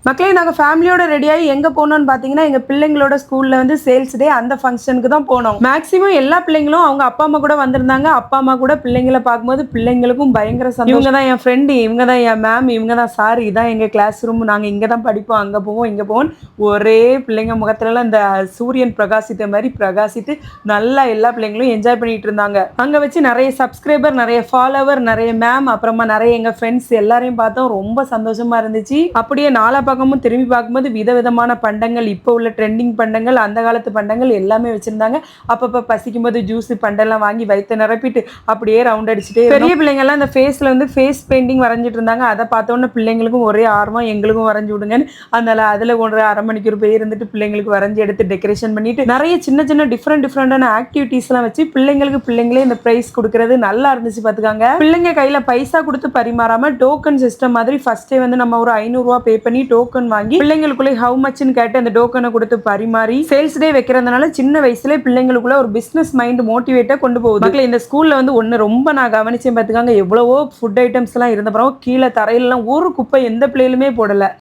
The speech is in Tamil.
மக்களே நாங்கள் ஃபேமிலியோட ரெடியாகி எங்கே போனோம்னு பார்த்தீங்கன்னா எங்கள் பிள்ளைங்களோட ஸ்கூலில் வந்து சேல்ஸ் டே அந்த ஃபங்க்ஷனுக்கு தான் போனோம். மேக்ஸிமம் எல்லா பிள்ளைங்களும் அவங்க அப்பா அம்மா கூட வந்திருந்தாங்க. அப்பா அம்மா கூட பிள்ளைங்களை பார்க்கும்போது பிள்ளைங்களுக்கும் பயங்கர சந்தோஷம். இவங்க தான் என் ஃப்ரெண்டு, இவங்க தான் என் மேம், இவங்க தான் சார், இதான் எங்கள் கிளாஸ் ரூம், நாங்கள் இங்கே தான் படிப்போம், அங்கே போவோம், இங்கே போவோம். ஒரே பிள்ளைங்க முகத்துலலாம் இந்த சூரியன் பிரகாசித்த மாதிரி பிரகாசித்து நல்லா எல்லா பிள்ளைங்களும் என்ஜாய் பண்ணிட்டு இருந்தாங்க. அங்கே வச்சு நிறைய சப்ஸ்கிரைபர், நிறைய ஃபாலோவர், நிறைய மேம், அப்புறமா நிறைய எங்கள் ஃப்ரெண்ட்ஸ் எல்லாரையும் பார்த்தோம். ரொம்ப சந்தோஷமா இருந்துச்சு. அப்படியே நாலா பக்கமும் திரும்பி பார்க்கும்போது விதவிதமான பண்டங்கள், இப்போ உள்ள ட்ரெண்டிங் பண்டங்கள், அந்த காலத்து பண்டங்கள் எல்லாமே வச்சிருந்தாங்க. அப்பப்போ பசிக்கும் போது ஜூஸ் பண்டெல்லாம் வாங்கி வயிற்று நிரப்பிட்டு அப்படியே ரவுண்ட் அடிச்சுட்டு பெரிய பிள்ளைங்கள்லாம் இந்த ஃபேஸில் வந்து ஃபேஸ் பெயிண்டிங் வரைஞ்சிட்டு இருந்தாங்க. அதை பார்த்தோன்னே பிள்ளைங்களுக்கும் ஒரே ஆர்வம், எங்களுக்கும் வரைஞ்சி விடுங்கன்னு அதனால அதில் ஒரு அரை மணிக்கு போய் இருந்துட்டு பிள்ளைங்களுக்கு வரைஞ்சி எடுத்து டெக்கரேஷன் பண்ணிட்டு நிறைய சின்ன சின்ன டிஃப்ரெண்டான ஆக்டிவிட்டீஸ்லாம் வச்சு பிள்ளைங்களே இந்த ப்ரைஸ் கொடுக்கறது நல்லா இருந்துச்சு. பார்த்துக்காங்க, பிள்ளைங்க கையில் பைசா கொடுத்து பரிமாறாம டோக்கன் சிஸ்டம் மாதிரி ஃபர்ஸ்டே வந்து நம்ம ஒரு 500 ரூபா பே பண்ணி டோக்கன் வாங்கி பிள்ளைங்களுக்குள்ளே ஹவு மச்னு கேட்டு அந்த டோக்கனை கொடுத்து பரிமாறி சேல்ஸ் டே வைக்கிறதுனால சின்ன வயசுல பிள்ளைங்களுக்குள்ள ஒரு பிசினஸ் மைண்ட் மோட்டிவேட்டா கொண்டு போகுது. மக்களே இந்த ஸ்கூல்ல வந்து ஒன்று ரொம்ப நான் கவனிச்சேன். பார்த்துக்காங்க, எவ்வளவோ ஃபுட் ஐட்டம்ஸ் எல்லாம் இருந்த பிறகு கீழே தரையிலாம் ஒரு குப்பை எந்த பிள்ளைகளுமே போடல.